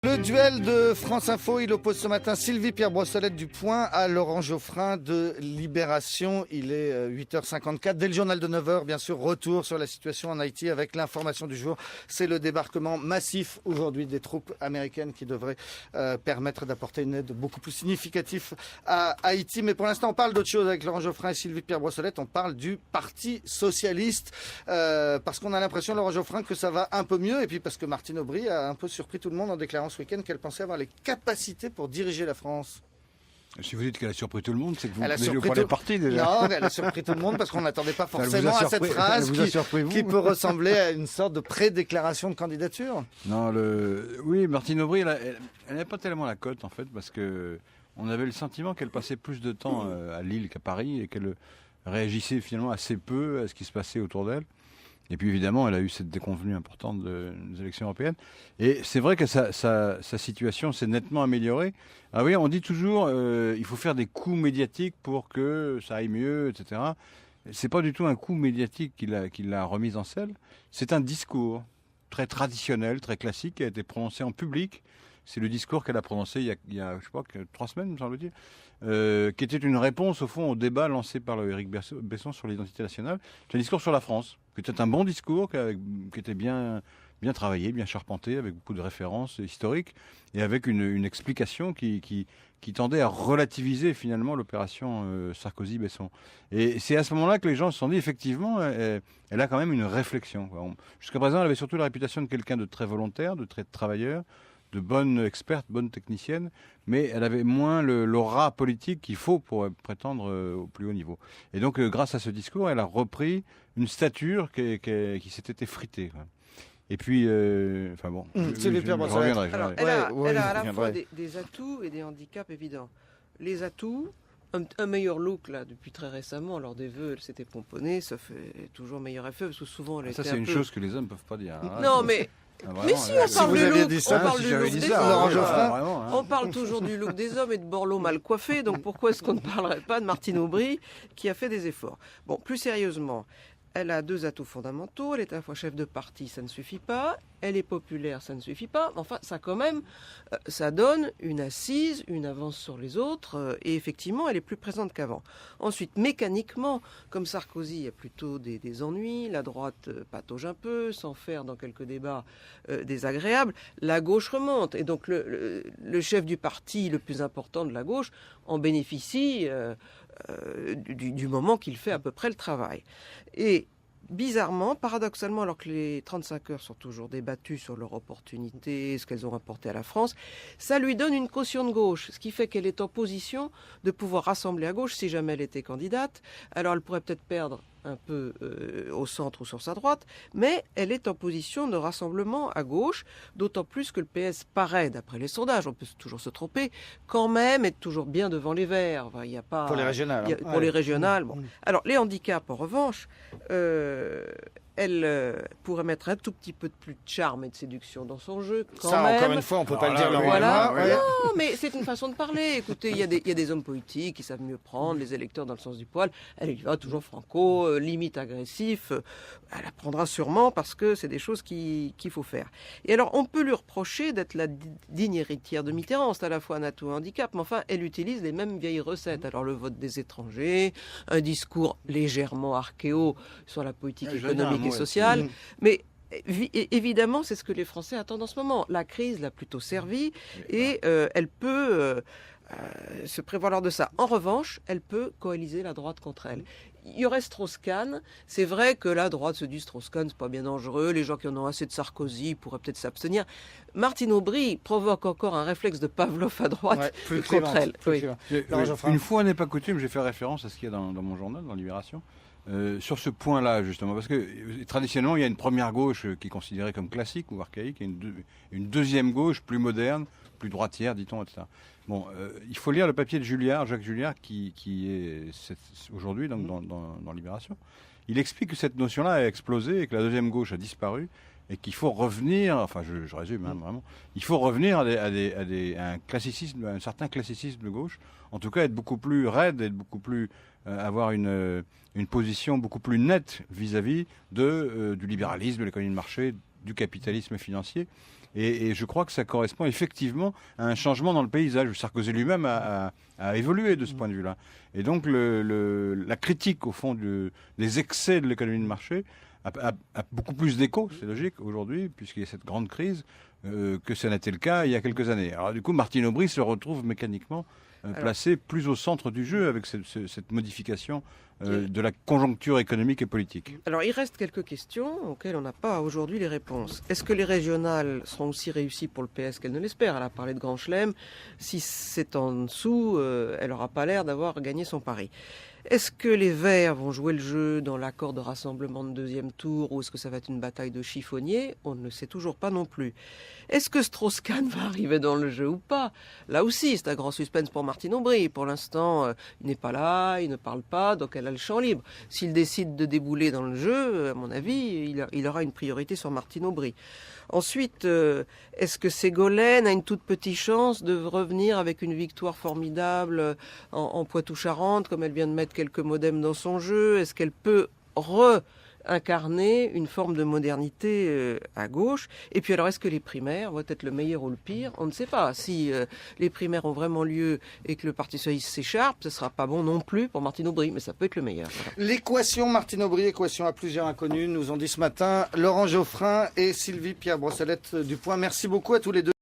Le duel de France Info, il oppose ce matin Sylvie Pierre Brossolette du Point à Laurent Geoffrin de Libération. Il est 8h54. Dès le journal de 9h, bien sûr, retour sur la situation en Haïti avec l'information du jour. C'est le débarquement massif aujourd'hui des troupes américaines qui devrait permettre d'apporter une aide beaucoup plus significative à Haïti. Mais pour l'instant, on parle d'autre chose avec Laurent Geoffrin et Sylvie Pierre Brossolette. On parle du Parti Socialiste parce qu'on a l'impression, Laurent Geoffrin, que ça va un peu mieux et puis parce que Martine Aubry a un peu surpris tout le monde en déclarant ce week-end qu'elle pensait avoir les capacités pour diriger la France. Si vous dites qu'elle a surpris tout le monde, c'est que vous avez pour les partis déjà. Non, elle a surpris tout le monde parce qu'on n'attendait pas forcément à cette phrase qui peut ressembler à une sorte de pré-déclaration de candidature. Non, oui, Martine Aubry, elle n'avait pas tellement la cote en fait, parce que on avait le sentiment qu'elle passait plus de temps à Lille qu'à Paris et qu'elle réagissait finalement assez peu à ce qui se passait autour d'elle. Et puis évidemment, elle a eu cette déconvenue importante des élections européennes. Et c'est vrai que sa situation s'est nettement améliorée. Ah oui, on dit toujours il faut faire des coups médiatiques pour que ça aille mieux, etc. C'est pas du tout un coup médiatique qu'il a remis en selle. C'est un discours très traditionnel, très classique, qui a été prononcé en public. C'est le discours qu'elle a prononcé il y a je sais pas, 3 semaines, me semble-t-il, qui était une réponse, au fond, au débat lancé par Éric Besson sur l'identité nationale. C'est un discours sur la France, qui était un bon discours, qui était bien travaillé, bien charpenté, avec beaucoup de références historiques, et avec une explication qui tendait à relativiser, finalement, l'opération Sarkozy-Besson. Et c'est à ce moment-là que les gens se sont dit, effectivement, elle a quand même une réflexion. Jusqu'à présent, elle avait surtout la réputation de quelqu'un de très volontaire, de très travailleur, de bonne experte, bonne technicienne, mais elle avait moins l'aura politique qu'il faut pour prétendre au plus haut niveau. Et donc, grâce à ce discours, elle a repris une stature qui s'était effritée. Et puis, enfin bon, je reviendrai. Alors, elle a à la fois des atouts et des handicaps évidents. Les atouts, un meilleur look, là, depuis très récemment, lors des vœux, elle s'était pomponnée, ça fait toujours meilleur effet, parce que souvent, elle était ça, c'est une chose que les hommes ne peuvent pas dire. Non, mais... mais si on parle du look, on parle du look des hommes. On parle toujours du look des hommes et de Borloo mal coiffé, donc pourquoi est-ce qu'on ne parlerait pas de Martine Aubry qui a fait des efforts? Bon, plus sérieusement, elle a 2 atouts fondamentaux. Elle est à la fois chef de parti, ça ne suffit pas. Elle est populaire, ça ne suffit pas. Enfin, ça quand même, ça donne une assise, une avance sur les autres. Et effectivement, elle est plus présente qu'avant. Ensuite, mécaniquement, comme Sarkozy, il y a plutôt des ennuis. La droite patauge un peu, s'enferre dans quelques débats désagréables. La gauche remonte. Et donc, le chef du parti le plus important de la gauche en bénéficie du moment qu'il fait à peu près le travail. Et bizarrement, paradoxalement, alors que les 35 heures sont toujours débattues sur leur opportunité, ce qu'elles ont rapporté à la France, ça lui donne une caution de gauche, ce qui fait qu'elle est en position de pouvoir rassembler à gauche si jamais elle était candidate. Alors elle pourrait peut-être perdre un peu au centre ou sur sa droite, mais elle est en position de rassemblement à gauche, d'autant plus que le PS paraît, d'après les sondages, on peut toujours se tromper, quand même être toujours bien devant les Verts. Enfin, y a pas, pour les régionales. Pour les régionales, bon. Alors, les handicaps, en revanche, elle pourrait mettre un tout petit peu de plus de charme et de séduction dans son jeu. Encore une fois, on ne peut pas le dire. Voilà. Non, mais c'est une façon de parler. Écoutez, il y a des hommes politiques qui savent mieux prendre les électeurs dans le sens du poil. Elle y va toujours franco, limite agressif. Elle apprendra sûrement parce que c'est des choses qu'il faut faire. Et alors, on peut lui reprocher d'être la digne héritière de Mitterrand. C'est à la fois un atout et un handicap, mais enfin, elle utilise les mêmes vieilles recettes. Alors, le vote des étrangers, un discours légèrement archéo sur la politique économique et sociale, mais évidemment, c'est ce que les Français attendent en ce moment. La crise l'a plutôt servi et elle peut se prévaloir de ça. En revanche, elle peut coaliser la droite contre elle. Il y aurait Strauss-Kahn. C'est vrai que la droite se dit Strauss-Kahn, c'est pas bien dangereux. Les gens qui en ont assez de Sarkozy pourraient peut-être s'abstenir. Martine Aubry provoque encore un réflexe de Pavlov à droite contre elle. Une fois n'est pas coutume, j'ai fait référence à ce qu'il y a dans mon journal, dans Libération. Sur ce point-là, justement, parce que traditionnellement, il y a une première gauche qui est considérée comme classique ou archaïque, et une deuxième gauche plus moderne, plus droitière, dit-on, etc. Bon, il faut lire le papier de Jacques Julliard, qui est aujourd'hui donc, dans Libération. Il explique que cette notion-là a explosé et que la deuxième gauche a disparu et qu'il faut revenir, enfin je résume vraiment, il faut revenir à un classicisme, à un certain classicisme de gauche, en tout cas être beaucoup plus raide, être beaucoup plus avoir une position beaucoup plus nette vis-à-vis du libéralisme, de l'économie de marché, du capitalisme financier. Et je crois que ça correspond effectivement à un changement dans le paysage. Sarkozy lui-même a évolué de ce point de vue-là. Et donc la critique, au fond, des excès de l'économie de marché a beaucoup plus d'écho, c'est logique, aujourd'hui, puisqu'il y a cette grande crise, que ça n'était le cas il y a quelques années. Alors du coup, Martine Aubry se retrouve mécaniquement placée plus au centre du jeu avec cette modification de la conjoncture économique et politique. Alors il reste quelques questions auxquelles on n'a pas aujourd'hui les réponses. Est-ce que les régionales seront aussi réussies pour le PS qu'elle ne l'espère? Elle a parlé de Grand Chelem. Si c'est en dessous, elle n'aura pas l'air d'avoir gagné son pari. Est-ce que les Verts vont jouer le jeu dans l'accord de rassemblement de deuxième tour ou est-ce que ça va être une bataille de chiffonniers? On ne le sait toujours pas non plus. Est-ce que Strauss-Kahn va arriver dans le jeu ou pas? Là aussi, c'est un grand suspense pour Martine Aubry. Pour l'instant, il n'est pas là, il ne parle pas, donc elle a le champ libre. S'il décide de débouler dans le jeu, à mon avis, il aura une priorité sur Martine Aubry. Ensuite, est-ce que Ségolène a une toute petite chance de revenir avec une victoire formidable en Poitou-Charentes, comme elle vient de mettre quelques modems dans son jeu? Est-ce qu'elle peut incarner une forme de modernité à gauche? Et puis alors, est-ce que les primaires vont être le meilleur ou le pire? On ne sait pas. Si les primaires ont vraiment lieu et que le Parti socialiste s'écharpe, ce ne sera pas bon non plus pour Martine Aubry, mais ça peut être le meilleur. Voilà. L'équation Martine Aubry, équation à plusieurs inconnus, nous ont dit ce matin Laurent Geoffrin et Sylvie Pierre Brossolette du Point. Merci beaucoup à tous les deux.